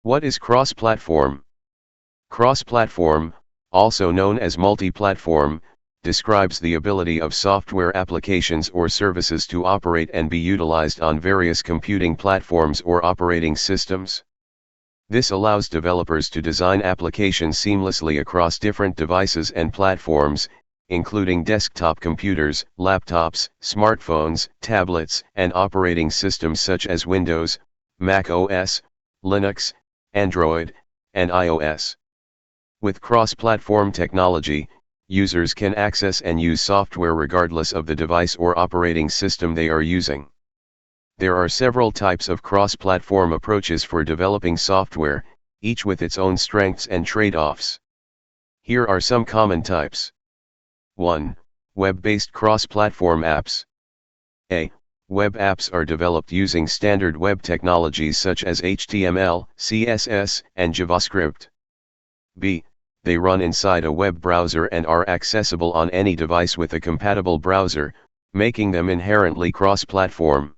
What is cross-platform? Cross-platform, also known as multi-platform, describes the ability of software applications or services to operate and be utilized on various computing platforms or operating systems. This allows developers to design applications seamlessly across different devices and platforms, including desktop computers, laptops, smartphones, tablets, and operating systems such as Windows, Mac OS, Linux, Android, and iOS. With cross-platform technology, users can access and use software regardless of the device or operating system they are using. There are several types of cross-platform approaches for developing software, each with its own strengths and trade-offs. Here are some common types. 1. Web-based cross-platform apps. A. Web apps are developed using standard web technologies such as HTML, CSS, and JavaScript. B. They run inside a web browser and are accessible on any device with a compatible browser, making them inherently cross-platform.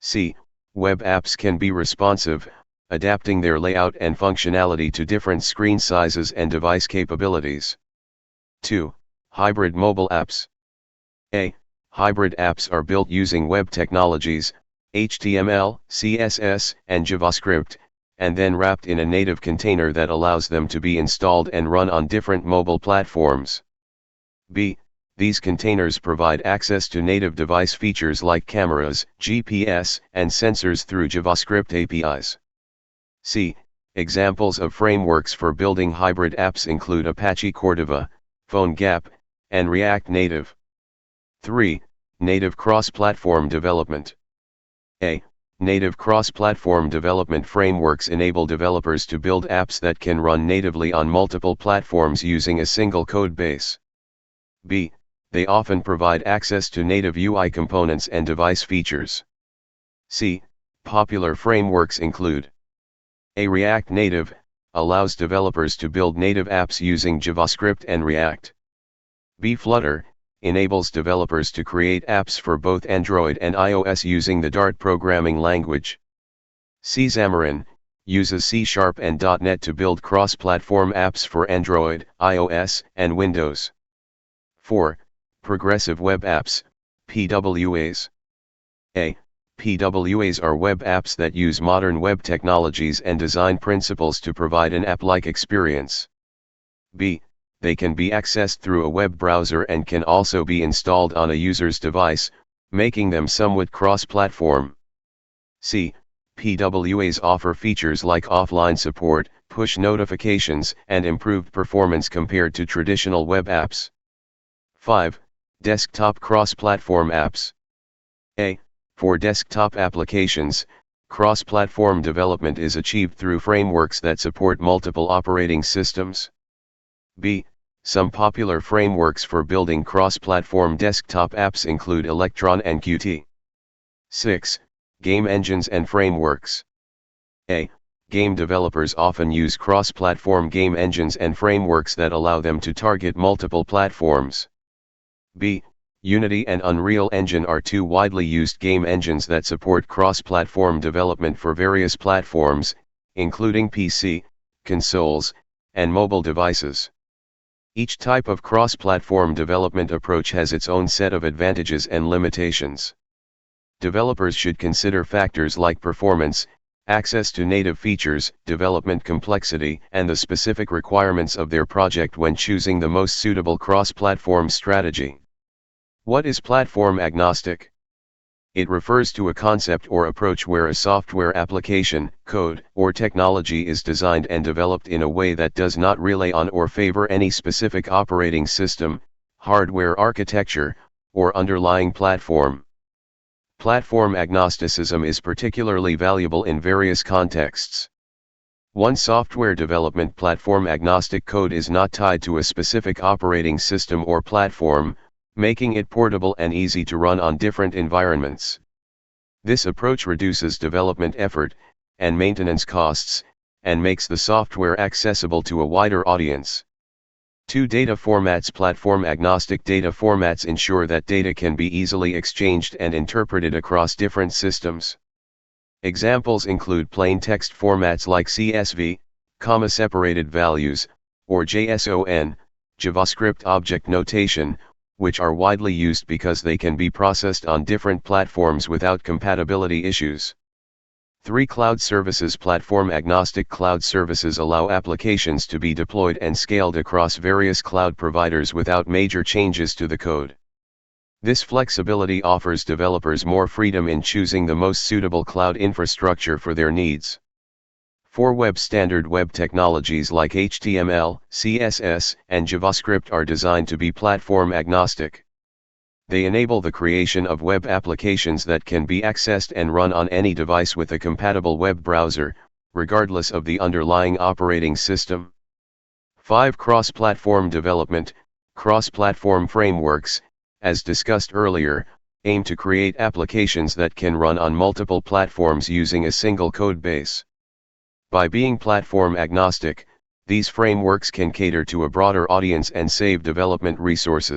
C. Web apps can be responsive, adapting their layout and functionality to different screen sizes and device capabilities. 2. Hybrid mobile apps. A. Hybrid apps are built using web technologies, HTML, CSS, and JavaScript, and then wrapped in a native container that allows them to be installed and run on different mobile platforms. B. These containers provide access to native device features like cameras, GPS, and sensors through JavaScript APIs. C. Examples of frameworks for building hybrid apps include Apache Cordova, PhoneGap, and React Native. 3. Native cross-platform development. A. Native cross-platform development frameworks enable developers to build apps that can run natively on multiple platforms using a single code base. B. They often provide access to native UI components and device features. C. Popular frameworks include A. React Native allows developers to build native apps using JavaScript and React. B. Flutter enables developers to create apps for both Android and iOS using the Dart programming language. C. Xamarin uses C# and .NET to build cross-platform apps for Android, iOS, and Windows. 4. Progressive Web Apps, PWAs. A. PWAs are web apps that use modern web technologies and design principles to provide an app-like experience. B. They can be accessed through a web browser and can also be installed on a user's device, making them somewhat cross-platform. C. PWAs offer features like offline support, push notifications, and improved performance compared to traditional web apps. 5. Desktop cross-platform apps. A. For desktop applications, cross-platform development is achieved through frameworks that support multiple operating systems. B. Some popular frameworks for building cross-platform desktop apps include Electron and Qt. 6. Game engines and frameworks. A. Game developers often use cross-platform game engines and frameworks that allow them to target multiple platforms. B. Unity and Unreal Engine are two widely used game engines that support cross-platform development for various platforms, including PC, consoles, and mobile devices. Each type of cross-platform development approach has its own set of advantages and limitations. Developers should consider factors like performance, access to native features, development complexity, and the specific requirements of their project when choosing the most suitable cross-platform strategy. What is platform agnostic? It refers to a concept or approach where a software application, code, or technology is designed and developed in a way that does not rely on or favor any specific operating system, hardware architecture, or underlying platform. Platform agnosticism is particularly valuable in various contexts. 1. Software development. Platform agnostic code is not tied to a specific operating system or platform, making it portable and easy to run on different environments. This approach reduces development effort and maintenance costs, and makes the software accessible to a wider audience. 2. Data formats. Platform agnostic data formats ensure that data can be easily exchanged and interpreted across different systems. Examples include plain text formats like CSV, comma-separated values, or JSON, JavaScript Object Notation, which are widely used because they can be processed on different platforms without compatibility issues. 3. Cloud services. Platform-agnostic cloud services allow applications to be deployed and scaled across various cloud providers without major changes to the code. This flexibility offers developers more freedom in choosing the most suitable cloud infrastructure for their needs. 4. Web standard. Web technologies like HTML, CSS, and JavaScript are designed to be platform-agnostic. They enable the creation of web applications that can be accessed and run on any device with a compatible web browser, regardless of the underlying operating system. 5. Cross-platform development. Cross-platform frameworks, as discussed earlier, aim to create applications that can run on multiple platforms using a single code base. By being platform agnostic, these frameworks can cater to a broader audience and save development resources.